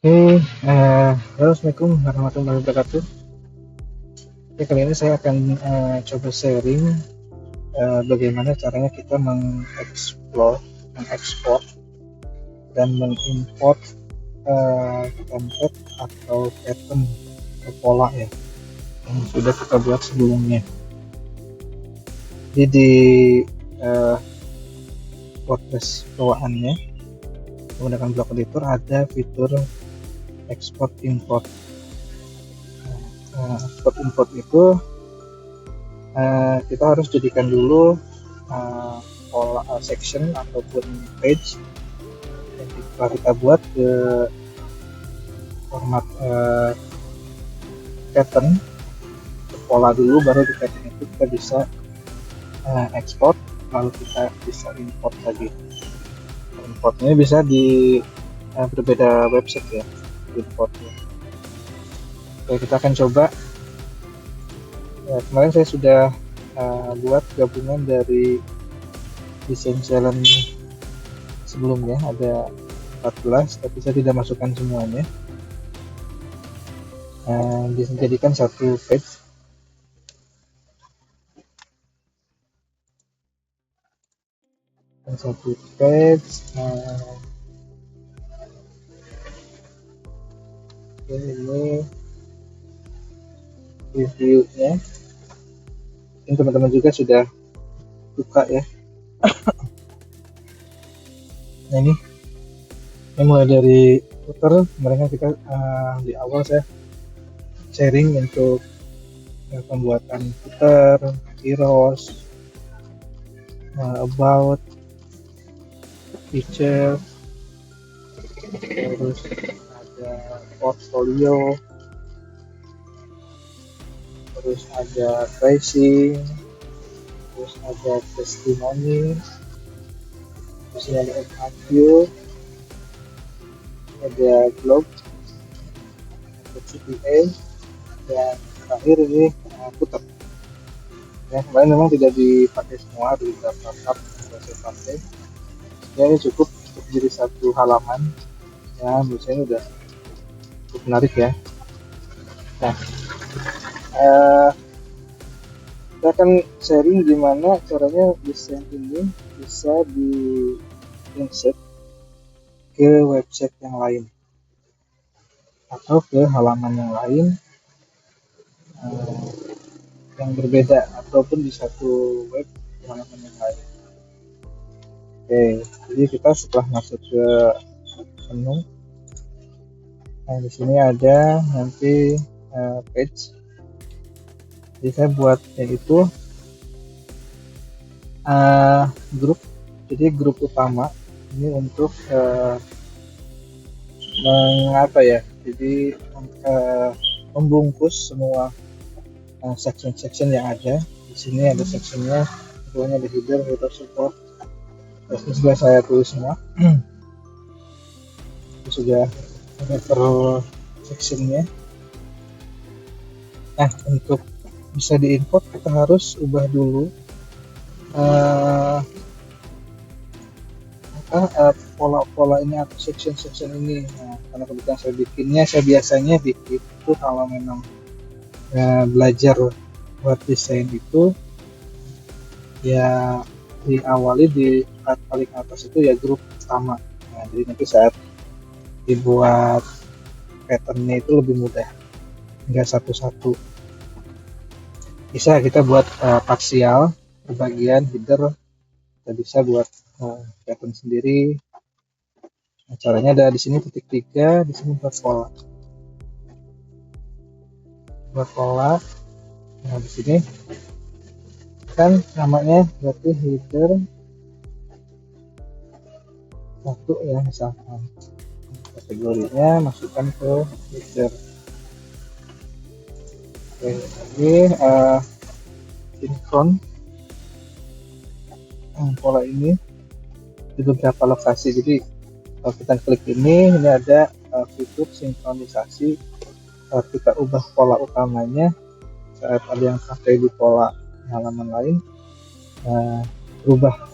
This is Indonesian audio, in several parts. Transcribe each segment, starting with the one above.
Oke, halo, Assalamualaikum warahmatullahi wabarakatuh. Oke, kali ini saya akan coba sharing bagaimana caranya kita mengekspor dan mengimport template atau pattern atau pola ya yang sudah kita buat sebelumnya. Jadi di uh, WordPress bawaannya menggunakan block editor ada fitur export import. Export import itu kita harus jadikan dulu pola section ataupun page yang kita buat ke format pattern pola dulu, baru di pattern itu kita bisa export, lalu kita bisa import lagi. Importnya bisa di berbeda website ya importnya. Oke, kita akan coba. Kemarin saya sudah buat gabungan dari desain challenge sebelumnya, ada 14, tapi saya tidak masukkan semuanya. Dijadikan satu page. Dan satu page. Ini reviewnya. Ini teman-teman juga sudah buka ya. Nah, ini mulai dari footer. Mereka kita di awal saya sharing untuk pembuatan footer, heroes, about, feature, terus ada portfolio, terus ada pricing, terus ada testimoni, terus ada FAQ, ada blog, ada CPA, dan terakhir ini footer. Ya, kemarin memang tidak dipakai semua, di beberapa tab yang saya pakai. Ya, ini cukup untuk jadi satu halaman. Ya, menurut saya udah cukup menarik ya. Nah, kita akan sharing gimana caranya desain ini bisa di insert ke website yang lain atau ke halaman yang lain yang berbeda, ataupun di satu web halaman yang lain. Oke, jadi kita setelah masuk ke menu, nah di sini ada nanti page. Jadi saya buat yaitu grup. Jadi grup utama ini untuk mengapa ya? Jadi membungkus semua section-section yang ada. Di sini ada sectionnya, pokoknya ada header support. Ini sudah saya tulis semua. Itu sudah ada per sectionnya. Nah, untuk bisa diimport kita harus ubah dulu pola-pola ini atau section ini. Nah, karena kebetulan saya biasanya bikin itu kalau memang belajar buat desain itu ya diawali di paling atas itu ya grup pertama. Nah, jadi nanti saat dibuat patternnya itu lebih mudah, nggak satu-satu. Bisa kita buat parsial, bagian header, kita bisa buat pattern sendiri. Nah, caranya ada di sini titik 3, di sini buat pola. Nah, di sini kan namanya berarti header 1 ya, misalkan kategorinya masukkan ke header. Oke, ini sinkron pola ini di beberapa lokasi. Jadi kalau kita klik ini ada fitur sinkronisasi. Saat kita ubah pola utamanya, saat ada yang pakai di pola halaman lain, berubah.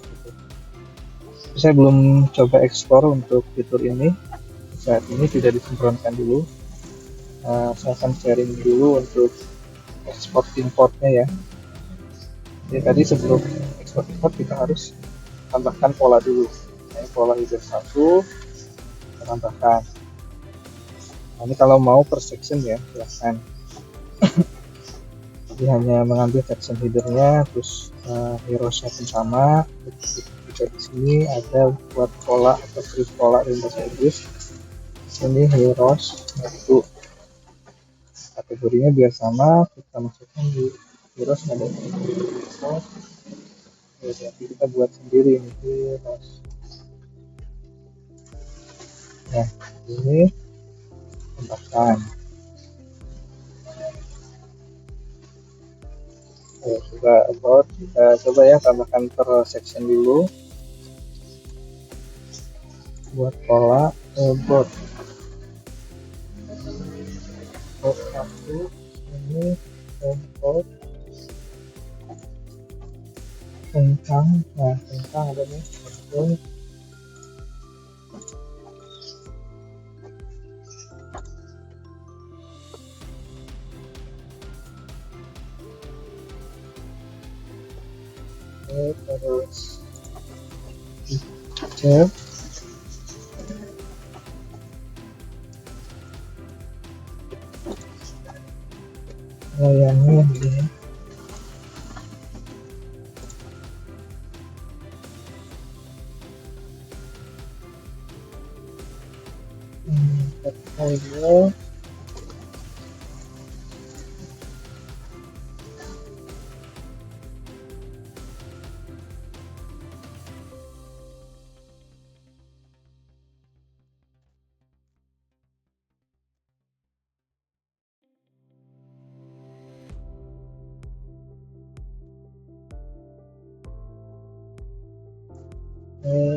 Saya belum coba ekspor untuk fitur ini, saat ini tidak disinkronkan dulu. Saya akan sharing dulu untuk ekspor importnya ya. Jadi tadi sebelum ekspor import kita harus tambahkan pola dulu. Pola user 1 kita tambahkan. Nah, ini kalau mau per section ya, silahkan. Jadi hanya mengambil section headernya, terus hero-nya pun sama. Jika di sini ada buat pola atau script pola dalam bahasa Inggris. Ini heroes, itu kategorinya biar sama, kita masukkan di heroes ada heroes. Jadi kita buat sendiri ini heroes. Nah, ini tambahkan. Coba about, kita coba ya tambahkan per section dulu buat pola about. Satu ini about tentang, nah tentang ada nih terus cek layarnya begini. Portfolio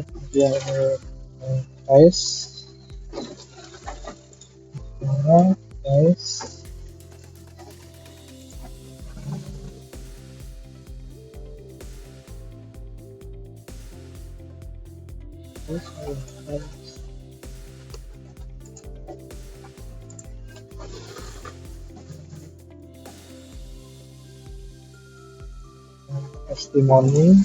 kemudian size size testimoni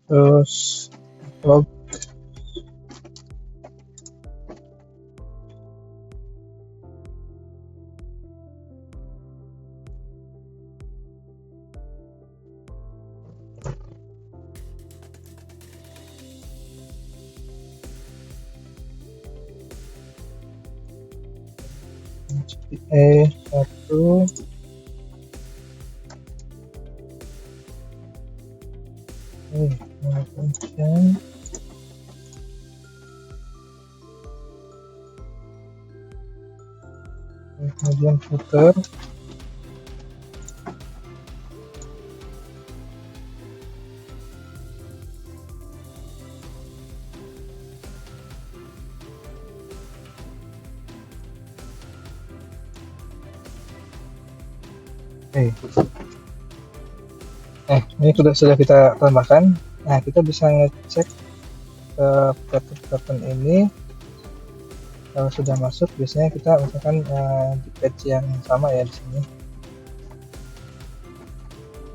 terus log satu function kemudian footer ini sudah kita tambahkan. Nah, kita bisa ngecek pattern ini kalau sudah masuk. Biasanya kita misalkan di page yang sama ya di sini.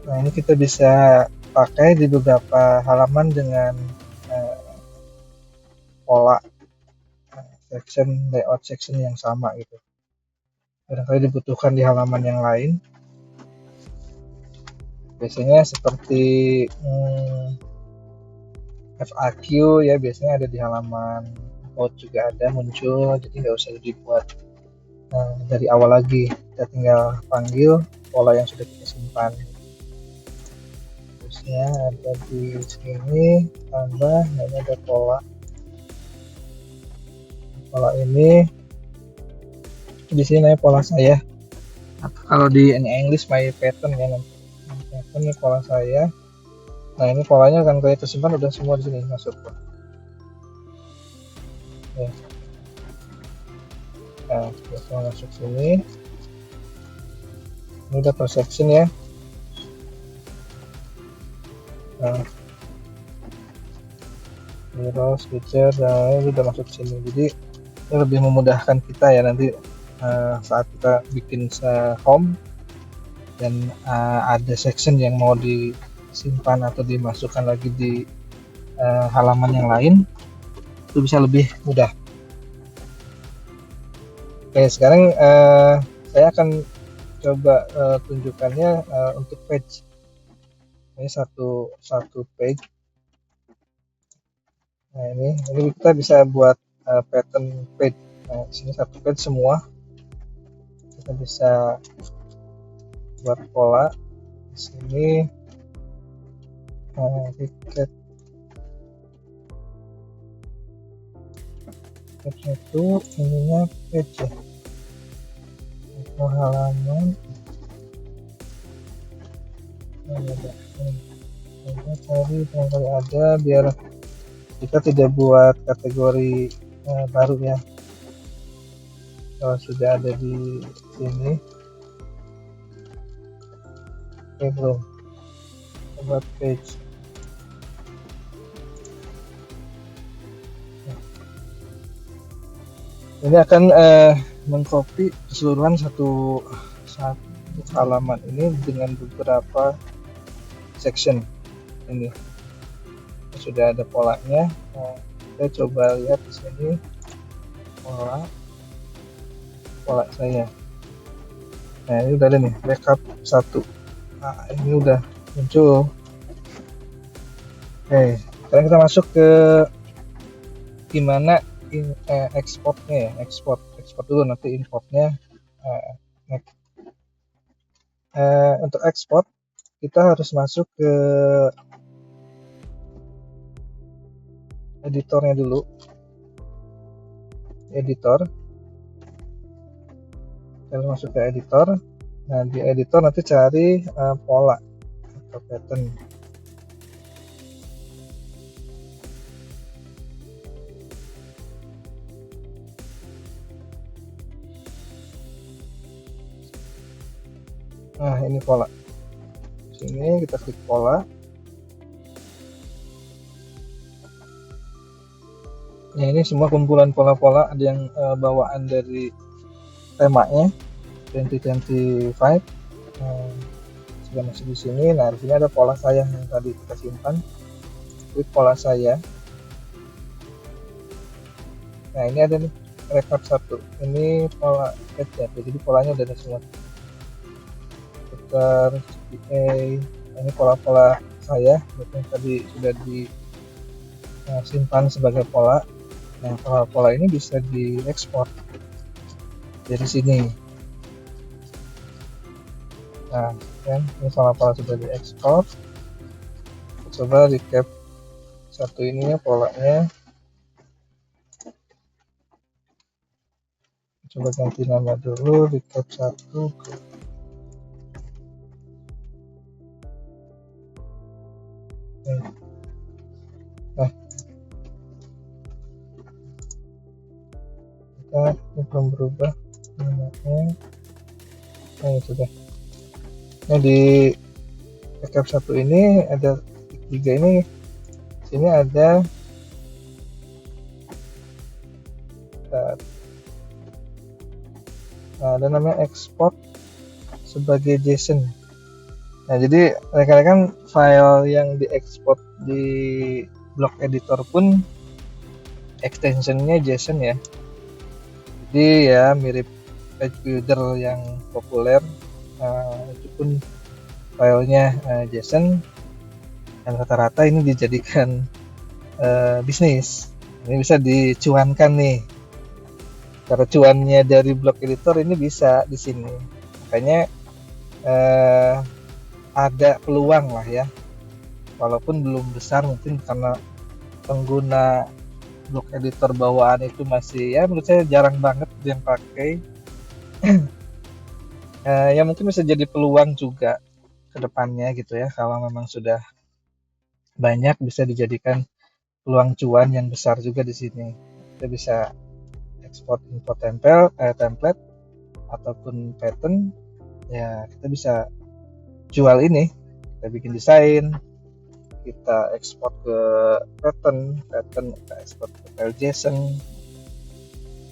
Nah, ini kita bisa pakai di beberapa halaman dengan pola section, layout section yang sama gitu. Barangkali dibutuhkan di halaman yang lain. Biasanya seperti FAQ ya, biasanya ada di halaman about juga ada muncul, jadi nggak usah dibuat dari awal lagi, kita tinggal panggil pola yang sudah kita simpan. Terusnya ada di sini, tambah, ini ada pola ini di sini namanya pola saya, atau kalau di English my pattern ya, nanti pattern ini pola saya. Nah, ini polanya kan kayak tersimpan udah semua di sini masuk ya. Nah, kita masuk sini, ini udah per section ya. Nah, hero, switcher, nah ini udah masuk sini, jadi ini lebih memudahkan kita ya nanti saat kita bikin home dan ada section yang mau disimpan atau dimasukkan lagi di halaman yang lain, itu bisa lebih mudah. Oke, sekarang saya akan coba tunjukkannya untuk page. Ini satu page. Nah, ini kita bisa buat pattern page. Nah, di sini satu page semua. Kita bisa buat pola di sini. Tiket itu ininya page ya, atau halaman. Kita cari barangkali ada, biar kita tidak buat kategori baru ya. Kalau sudah ada di sini, oke, belum buat page. Ini akan mengcopy keseluruhan satu halaman ini dengan beberapa section. Ini sudah ada polanya. Nah, kita coba lihat di sini pola saya. Nah, ini udah ada nih, backup 1. Nah, ini udah muncul. Oke, sekarang kita masuk ke gimana ekspornya ya, ekspor dulu, nanti importnya. Untuk ekspor kita harus masuk ke editornya dulu, editor. Kita masuk ke editor. Nah, di editor nanti cari pola atau pattern. Nah, ini pola. Sini kita klik pola. Nah, ini semua kumpulan pola-pola, ada yang bawaan dari temanya 2025. Sudah masuk di sini. Nah, di sini ada pola saya yang tadi kita simpan. Klik pola saya. Nah, ini ada nih record 1. Ini pola page ya, jadi polanya udah ada semua. Ini pola-pola saya yang tadi sudah disimpan sebagai pola. Nah, pola-pola ini bisa diekspor dari sini. Nah, kan ini pola-pola sudah diekspor. Coba recap satu ini ya, polanya. Coba ganti nama dulu, recap 1. Nah, kita belum berubah namanya. Nah, ini sudah. Nah, di recap 1 ini ada 3 ini. Sini ada namanya export sebagai JSON. Nah, jadi rekan-rekan file yang diekspor di blok editor pun extensionnya JSON ya. Jadi ya mirip page builder yang populer, itu pun filenya JSON, dan rata-rata ini dijadikan bisnis. Ini bisa dicuankan nih. Cara cuannya dari block editor ini bisa di sini. Makanya ada peluang lah ya. Walaupun belum besar, mungkin karena pengguna block editor bawaan itu masih, ya menurut saya jarang banget yang pakai. Ya mungkin bisa jadi peluang juga ke depannya gitu ya, kalau memang sudah banyak bisa dijadikan peluang cuan yang besar juga di sini. Kita bisa ekspor import template ataupun pattern, ya kita bisa jual ini, kita bikin desain, kita ekspor ke pattern kita ekspor ke file JSON.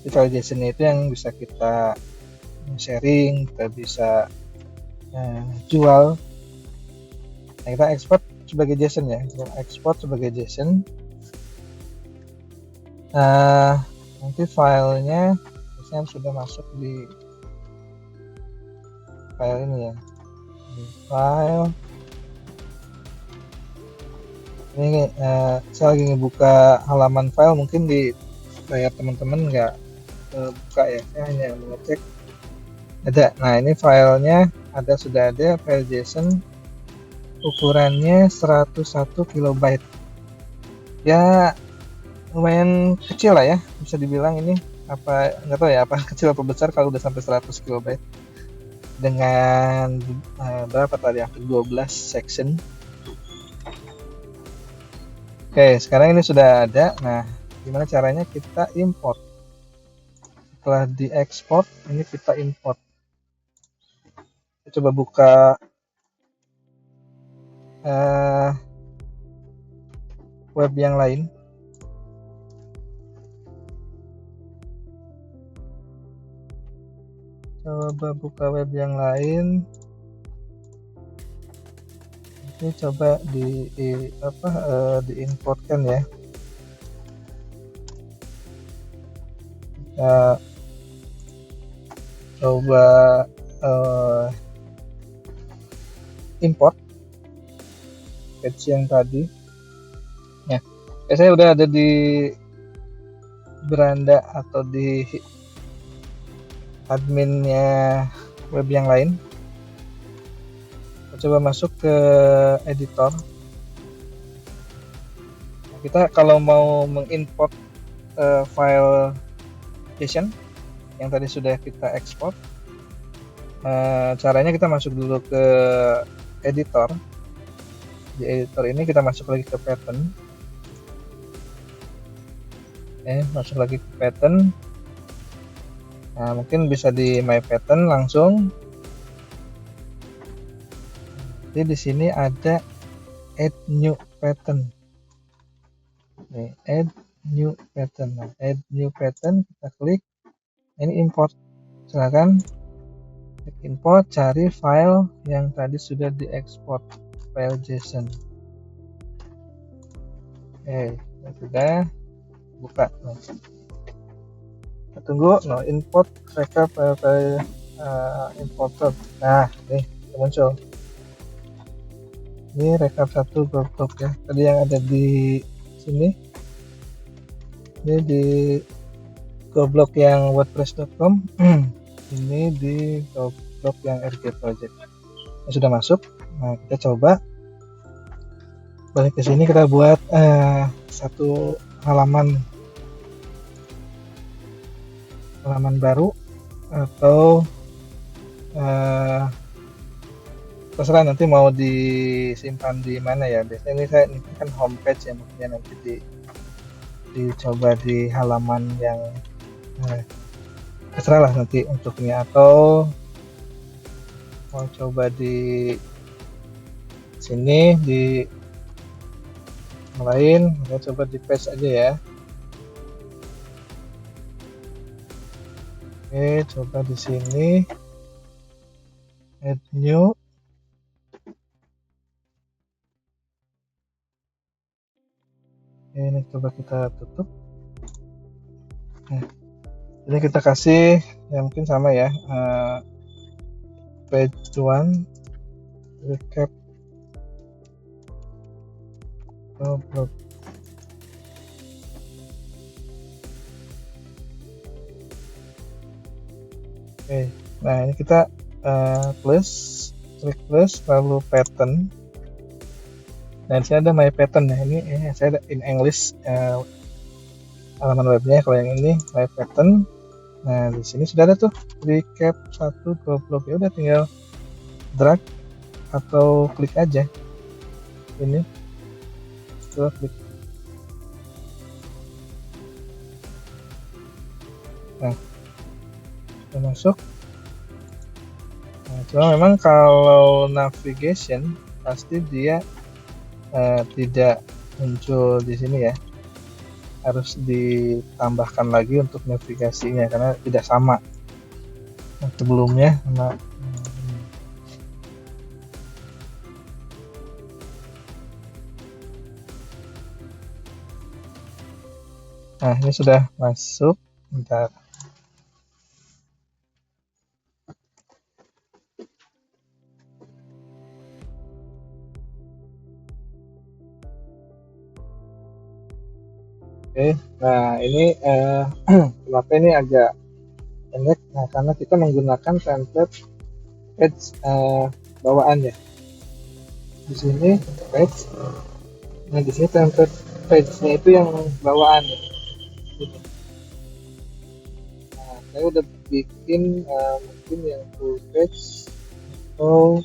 Di file JSON itu yang bisa kita sharing, kita bisa jual. Nah, kita ekspor sebagai JSON ya, kita ekspor sebagai JSON. Nanti filenya biasanya sudah masuk di file ini ya, di file ini. Saya lagi ngebuka halaman file, mungkin di layar teman-teman nggak buka ya, saya hanya mengecek ada. Nah, ini filenya sudah ada file JSON, ukurannya 101 KB ya, lumayan kecil lah ya, bisa dibilang. Ini apa, nggak tahu ya apa kecil apa besar kalau udah sampai 100 KB dengan berapa tadi, 12 section. Oke, sekarang ini sudah ada. Nah, gimana caranya kita import? Setelah diekspor, ini kita import. Kita coba buka web yang lain. Coba buka web yang lain. Ini coba diimportkan ya. Kita coba import page yang tadi. Ya, saya udah ada di beranda atau di adminnya web yang lain. Coba masuk ke editor. Kita kalau mau mengimport file JSON yang tadi sudah kita ekspor, caranya kita masuk dulu ke editor. Di editor ini kita masuk lagi ke pattern. Masuk lagi ke pattern. Nah, mungkin bisa di my pattern langsung. Jadi di sini ada add new pattern. Nih, add new pattern. Nah, add new pattern, kita klik. Ini import. Silakan klik import, cari file yang tadi sudah diekspor, file JSON. Sudah buka. Kita tunggu. Import recap file importer. Nah, nih muncul. Ini recap 1 Goblok ya. Tadi yang ada di sini. Ini di Goblok yang wordpress.com. Ini di Goblok yang RG Project. Sudah masuk. Nah, kita coba balik ke sini, kita buat satu halaman baru, atau terserah nanti mau disimpan di mana ya. Biasanya ini kan homepage ya, mungkin nanti dicoba di halaman yang terserah lah nanti untuknya, atau mau coba di sini di yang lain. Kita coba di paste aja ya. Oke, coba di sini add new. Ini coba kita tutup. Nah, ini kita kasih ya, mungkin sama ya, page 1 recap Goblok. Oke, nah ini kita plus, klik plus, lalu pattern. Nah di sini ada my pattern ya. Ini saya ada in English halaman webnya. Kalau yang ini my pattern. Nah di sini sudah ada tuh recap 120. Ya udah tinggal drag atau klik aja. Ini coba klik. Nah sudah masuk. Nah, cuma memang kalau navigation pasti dia tidak muncul di sini ya, harus ditambahkan lagi untuk navigasinya karena tidak sama sebelumnya sama. Nah ini sudah masuk, bentar. Oke, nah ini kenapa ini agak pendek? Nah karena kita menggunakan template page bawaan ya. Di sini page, nah di sini template page-nya itu yang bawaan. Nah saya udah bikin mungkin yang full page atau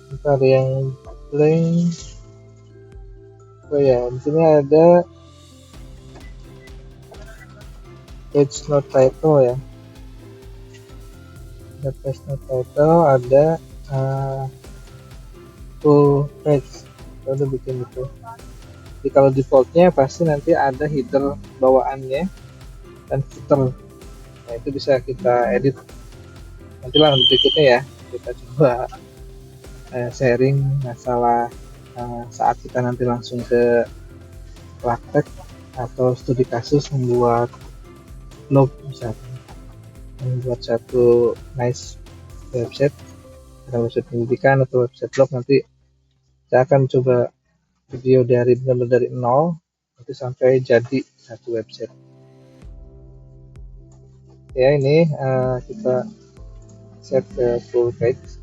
bentar yang blank. Oh ya, di sini ada page not title ya. Ada page not title, ada full page. Kita udah bikin itu. Jadi kalau defaultnya pasti nanti ada header bawaannya dan footer. Nah itu bisa kita edit. Nantilah berikutnya ya kita coba sharing masalah saat kita nanti langsung ke praktek atau studi kasus membuat blog misalnya, membuat satu nice website, website pendidikan atau website blog. Nanti saya akan coba video dari benar-benar dari nol nanti sampai jadi satu website ya. Ini kita set ke full page.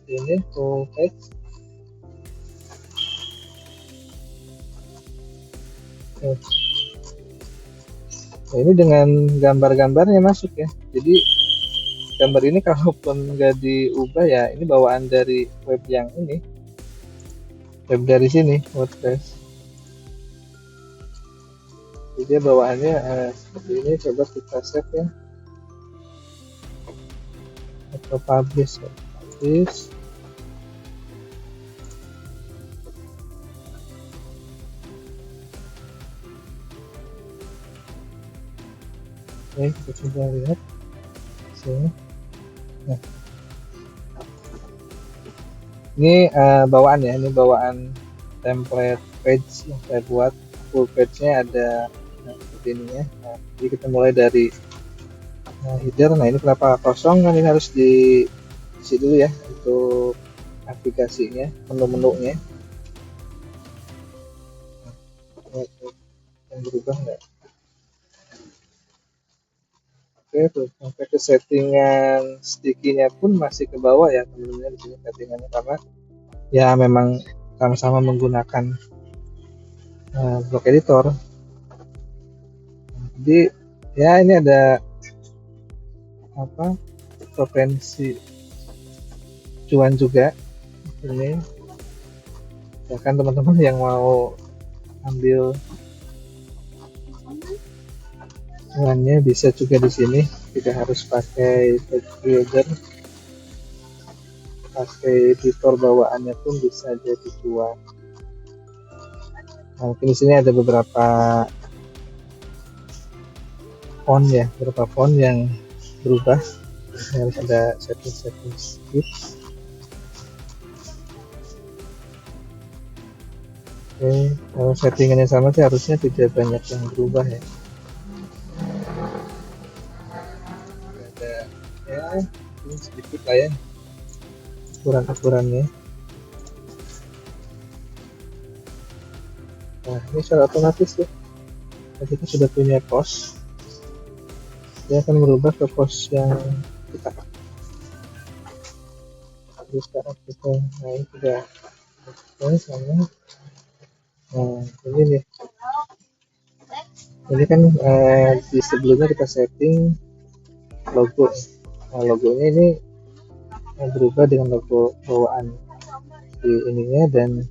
Seperti ini full page. Nah, ini dengan gambar-gambarnya masuk ya. Jadi gambar ini kalaupun nggak diubah ya, ini bawaan dari web yang ini, web dari sini WordPress. Jadi bawaannya seperti ini. Coba kita save ya atau publish ya. Publish. Oke, kita coba lihat sini. Nah, ini bawaan ya, ini bawaan template page yang saya buat. Full page-nya ada seperti ini ya. Nah, jadi kita mulai dari header. Nah ini kenapa kosong, kan ini harus diisi dulu ya untuk aplikasinya, menu-menunya. Yang berubah nggak? Oke tuh, sampai ke settingan sticky-nya pun masih ke bawah ya teman-teman di sini settingannya, karena ya memang sama-sama menggunakan block editor. Jadi ya ini ada apa, potensi cuan juga ini. Bahkan teman-teman yang mau ambil cuannya bisa juga di sini, tidak harus pakai page builder, pakai editor bawaannya pun bisa jadi cuan. Nah, mungkin di sini ada beberapa font ya, beberapa font yang berubah. Ini harus ada setting tips. Oke, kalau settingannya sama sih harusnya tidak banyak yang berubah ya. Ada ya ini sedikit lah ya ukuran-ukurannya. Nah, ini secara otomatis ya, kita sudah punya pos, dia akan berubah ke pos yang kita. Jadi sekarang kita, nah ini sudah sama. Nah ini nih, ini kan di sebelumnya kita setting logo. Nah logonya ini berubah dengan logo bawaan di ininya, dan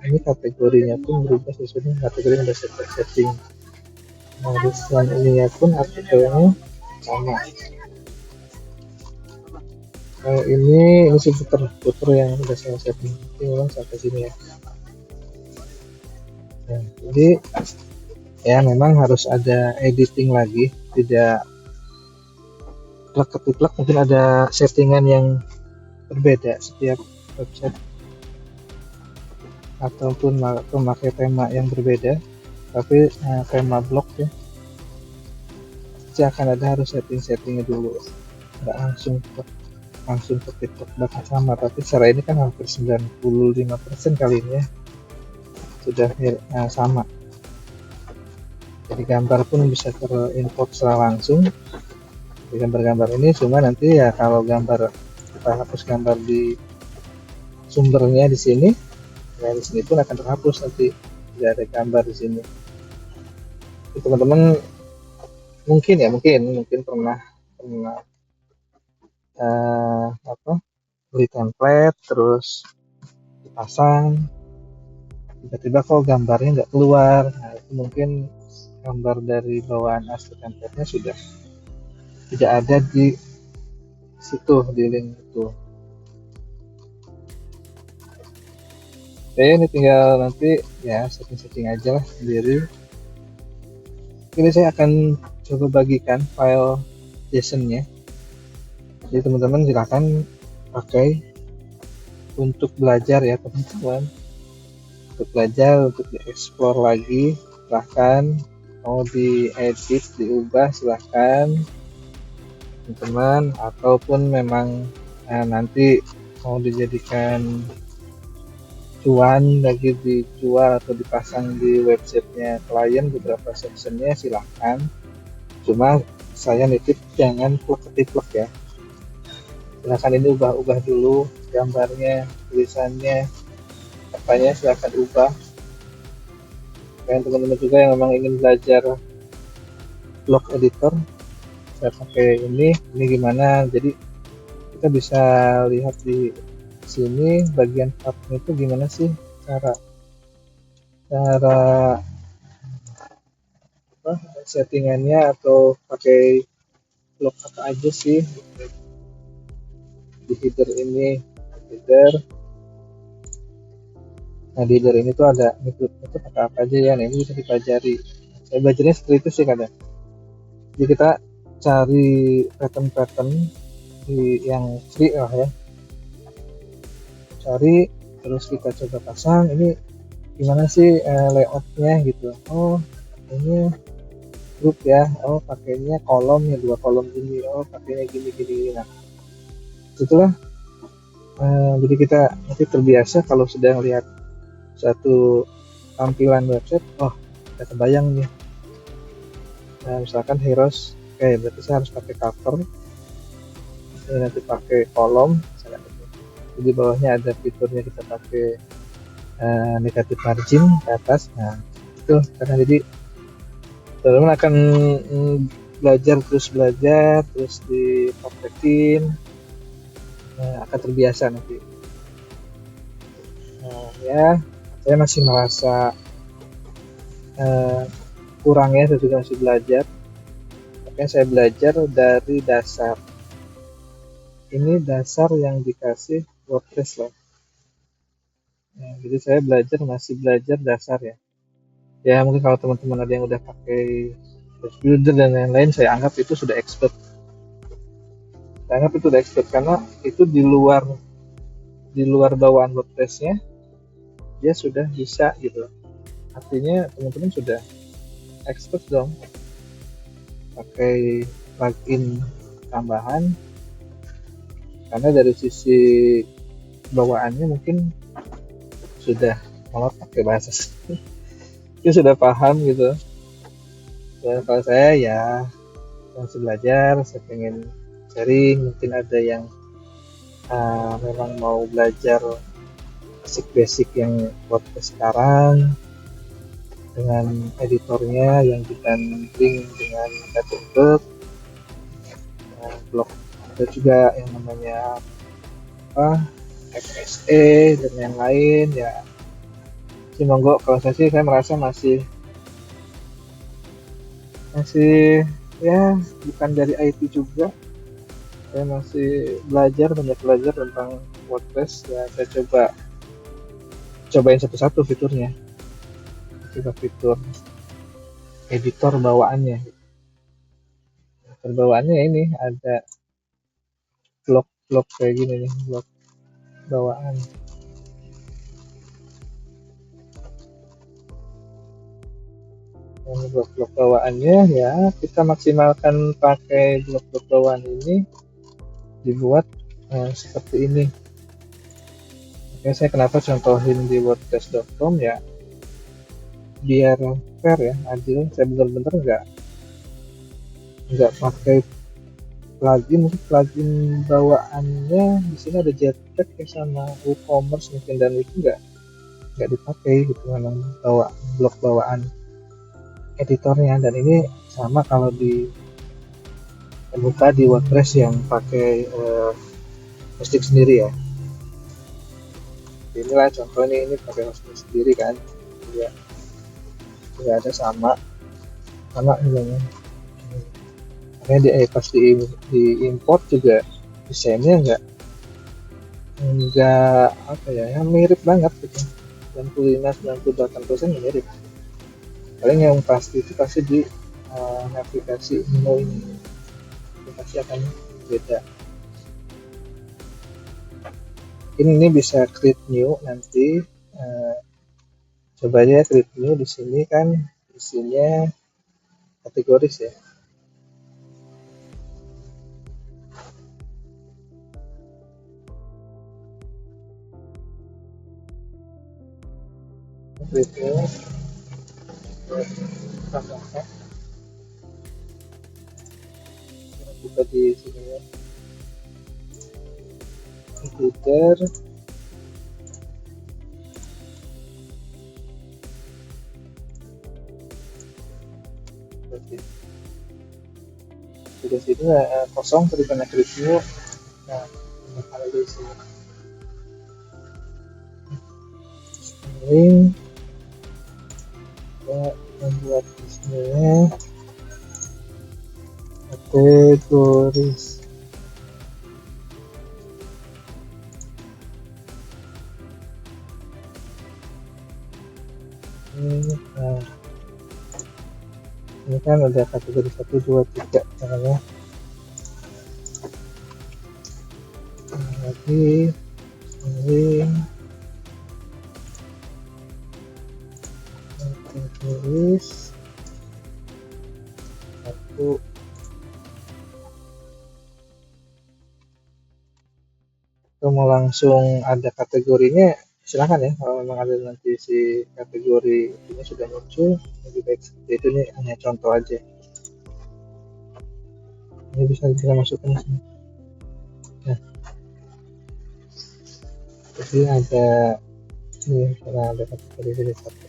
ini kategorinya pun berubah sesuai dengan kategori yang sudah kita setting. Nah desain ininya pun artikelnya sama. Ini si puter yang udah saya setting, ini memang sampai sini ya. Nah, jadi ya memang harus ada editing lagi, tidak plek-ketiplek, mungkin ada settingan yang berbeda setiap website ataupun memakai tema yang berbeda, tapi tema blog ya pasti akan ada harus settingnya dulu, nggak langsung ketiplek bakal sama. Tapi secara ini kan hampir 95% kali ini ya sudah sama. Jadi gambar pun bisa terimport secara langsung di gambar-gambar ini. Cuma nanti ya kalau gambar kita hapus gambar di sumbernya di sini, ya di sini pun akan terhapus nanti, tidak ada gambar di sini. Teman-teman mungkin pernah beli template terus dipasang, tiba-tiba kok gambarnya nggak keluar. Nah itu mungkin gambar dari bawaan asli template-nya sudah tidak ada di situ, di link itu. Oke, ini tinggal nanti ya setting aja lah sendiri. Ini saya akan coba bagikan file JSON-nya, jadi teman-teman silahkan pakai untuk belajar ya teman-teman, untuk belajar, untuk dieksplor lagi. Silahkan mau diedit, diubah silahkan teman-teman, ataupun memang nanti mau dijadikan cuan lagi, dijual atau dipasang di websitenya klien beberapa sectionnya silahkan. Cuma saya nitip jangan plek-ketiplek ya, silahkan ini ubah dulu gambarnya, tulisannya, apanya silahkan ubah. Dan teman-teman juga yang memang ingin belajar blog editor, saya pakai ini gimana. Jadi kita bisa lihat di sini bagian tabnya itu gimana sih cara settingannya, atau pakai blok apa aja sih di header ini. Nah di header ini tuh ada itu pakai apa aja ya. Nah ini bisa dipelajari, saya belajarnya seperti itu sih kadang. Jadi kita cari pattern di yang free lah ya, cari terus kita coba pasang ini gimana sih layoutnya gitu. Oh ini grup ya, oh pakainya kolom ya, 2 kolom gini, oh pakainya gini. Nah itulah jadi kita nanti terbiasa kalau sudah lihat satu tampilan website, oh kita kebayang nih. Nah misalkan heroes, oke berarti saya harus pakai cover, ini nanti pakai kolom misalkan. Di bawahnya ada fiturnya kita pakai negatif margin ke atas. Nah itu karena jadi teman-teman akan belajar terus dipraktekin, akan terbiasa nanti. Nah ya saya masih merasa kurang ya, saya juga masih belajar, makanya saya belajar dari dasar. Ini dasar yang dikasih WordPress loh. Nah, jadi saya masih belajar dasar ya. Ya mungkin kalau teman-teman ada yang udah pakai builder dan lain-lain, saya anggap itu sudah expert. Karena itu di luar bawaan WordPress-nya dia sudah bisa gitu. Artinya teman-teman sudah expert dong pakai plugin tambahan, karena dari sisi bawaannya mungkin sudah malah pakai bahasa Dia sudah paham gitu. Dan kalau saya ya masih belajar, saya pengen sharing, mungkin ada yang memang mau belajar basic-basic yang podcast sekarang dengan editornya yang kita link dengan Gutenberg, blog, ada juga yang namanya apa FSE dan yang lain ya. Si monggo, kalau saya merasa masih ya bukan dari IT juga, saya masih banyak belajar tentang WordPress ya. Saya cobain satu-satu fiturnya, coba fitur editor bawaannya. Bawaannya ini ada blok kayak gini nih, blok bawaan. Blok bawaannya ya kita maksimalkan pakai blok bawaan ini dibuat seperti ini. Oke, saya kenapa contohin di wordpress.com ya biar fair ya, adil. Saya benar-benar nggak pakai plugin bawaannya. Di sini ada Jetpack ya sama WooCommerce mungkin, dan itu nggak dipakai gitu memang blok bawaan editornya. Dan ini sama kalau buka di WordPress yang pakai hosting sendiri ya. Inilah contohnya, ini pakai hosting sendiri kan ya, nggak ada sama namanya. Makanya pas di import juga desainnya nggak apa ya, yang mirip banget gitu, 95-98% mirip. Paling yang pasti itu pasti di navigasi menu ini pasti akan beda. Ini bisa create new nanti, coba aja create new. Di sini kan isinya kategoris ya. Create new, buka di sini ya, computer, di sini kosong karena create new. Nah, ada di sini ini kita membuat isinya kategoris. Nah, ini kan ada kategori 1, 2, 3 caranya. Lagi ini kategoris 1. Kalau mau langsung ada kategorinya silakan ya, kalau memang ada nanti si kategori ini sudah muncul, lebih baik seperti itu. Ini hanya contoh aja, ini bisa kita masukkan sini. Nah, jadi ada ini, karena ada kategori ini satu.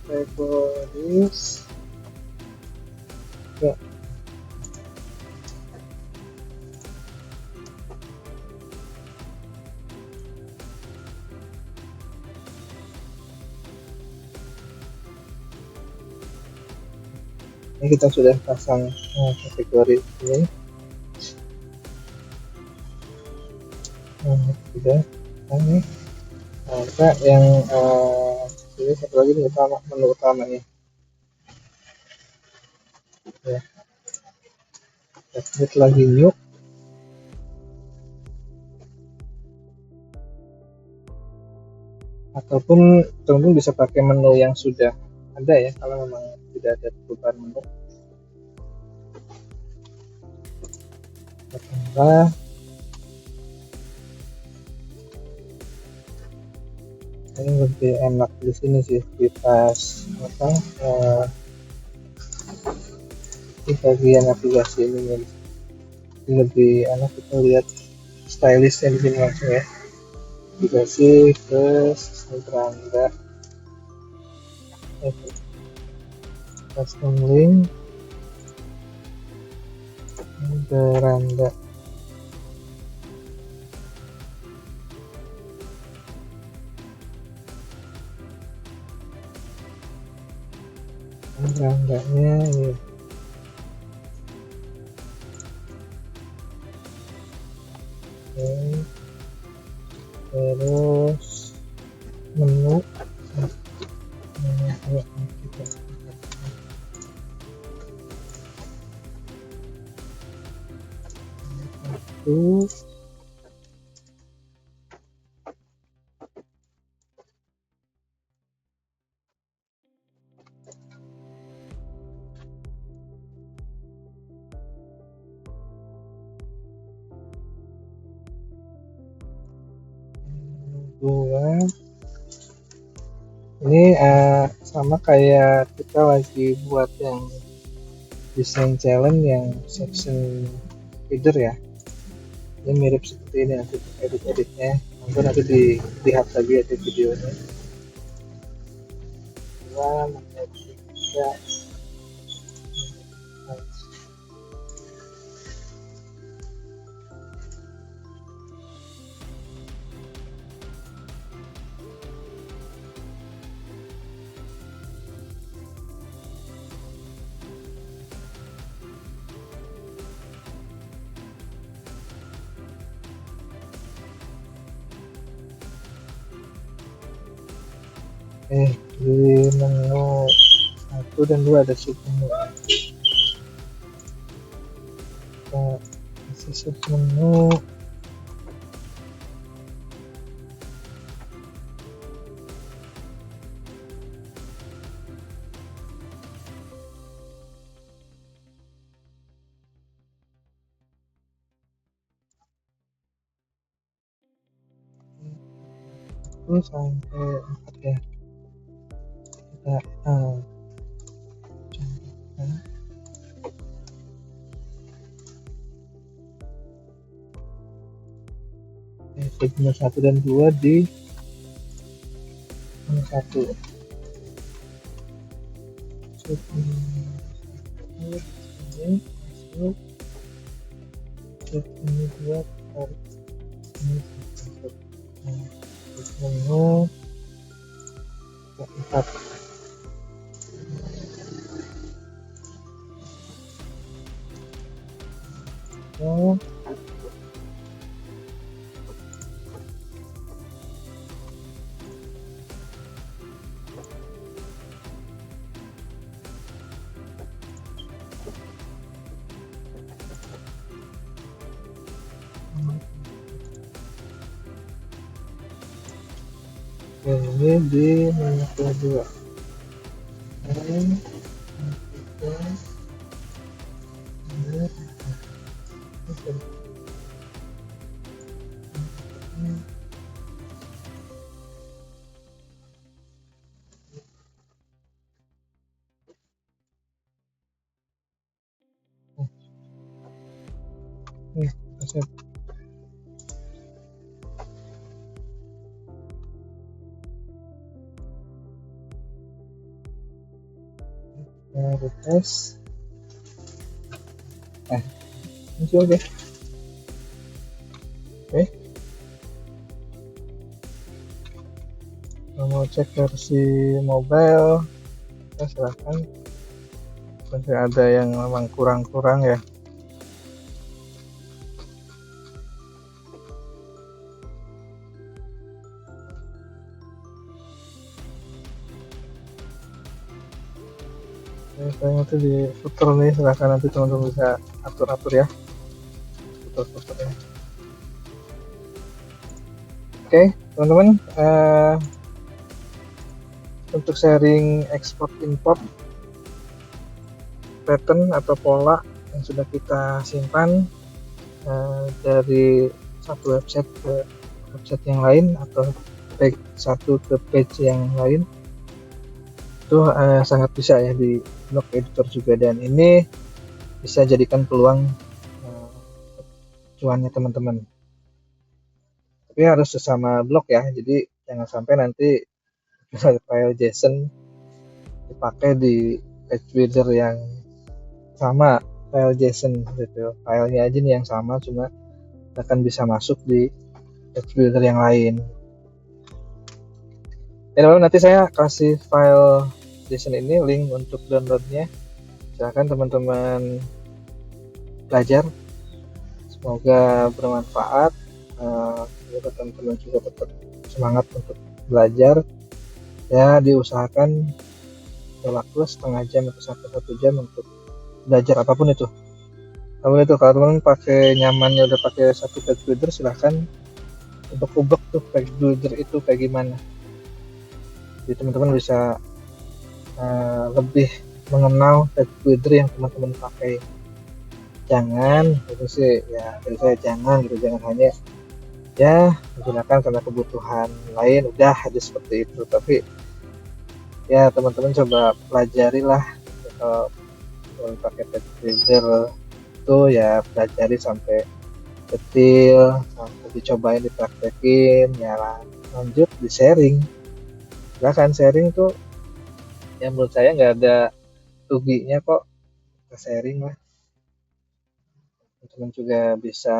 Kategoris ya. Ini kita sudah pasang kategori ini. Sudah ini Ada yang ini satu lagi nih menu utamanya ya, klik lagi new ataupun teman-teman bisa pakai menu yang sudah ada ya kalau memang tidak ada perubahan menu. Tambah ini lebih enak di sini sih di pas apa di bagian navigasi ini lebih enak kita lihat stylishnya di sini langsung ya, navigasi ke beranda custom link beranda berandanya ya. Oke. Terus menu itu dua ini sama kayak kita lagi buat yang desain challenge yang section feeder ya, ini mirip seperti ini nanti edit-editnya nanti dilihat lagi ya di videonya. Dua, tiga, di menu 1 dan 2 ada submenu. Kita isi submenu sampai 4 ya. Kita submenu 1 dan 2 di menu 1. Submenu 1 masuk, submenu 2 tarik ini masuk. Submenu 4 ini di menu kedua. Refresh. Masih oke. Kalau mau cek versi mobile, kita silahkan. Masih ada yang memang kurang-kurang ya. Itu di footer nih, silahkan nanti teman-teman bisa atur-atur ya footer-footernya. Oke, teman-teman, untuk sharing ekspor import pattern atau pola yang sudah kita simpan dari satu website ke website yang lain atau page satu ke page yang lain, itu sangat bisa ya di blog editor juga, dan ini bisa jadikan peluang cuannya teman-teman. Tapi harus sesama blog ya, jadi jangan sampai nanti file JSON dipakai di page builder yang sama, file JSON gitu, filenya aja nih yang sama, cuma akan bisa masuk di page builder yang lain. Ya, nanti saya kasih file JSON ini, link untuk downloadnya, silahkan teman-teman belajar, semoga bermanfaat. Semoga teman-teman juga tetap semangat untuk belajar ya, diusahakan waktu setengah jam atau sampai 1 jam untuk belajar apapun itu. Kalau teman-teman pakai nyamannya udah pakai satu page builder, silahkan untuk ubek tuh page builder itu kayak gimana, jadi teman-teman bisa lebih mengenal page builder yang teman-teman pakai. Jangan itu sih ya, dari saya jangan hanya ya menggunakan karena kebutuhan lain udah aja seperti itu. Tapi ya teman-teman coba pelajari lah, kalau pakai page builder itu ya pelajari sampai detail, sampai dicobain, dipraktekin ya, lanjut di sharing. Silahkan sharing tuh ya, menurut saya nggak ada ruginya kok, kita sharing lah. Teman-teman juga bisa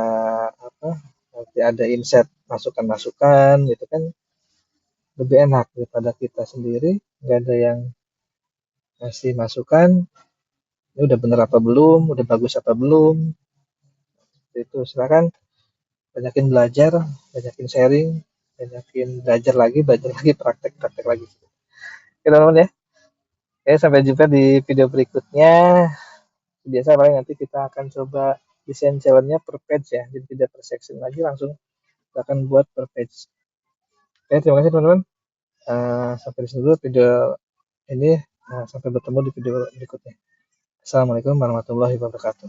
nanti ada insight, masukan-masukan gitu kan, lebih enak daripada kita sendiri nggak ada yang ngasih masukan, ini udah bener apa belum, udah bagus apa belum. Itu silakan banyakin belajar, banyakin sharing, banyakin belajar lagi, praktek lagi. Oke teman-teman ya. Oke, sampai jumpa di video berikutnya. Biasa paling nanti kita akan coba desain challenge-nya per page ya, jadi tidak per section lagi, langsung kita akan buat per page. Oke, terima kasih teman-teman. Sampai di sini dulu video ini. Sampai bertemu di video berikutnya. Assalamualaikum warahmatullahi wabarakatuh.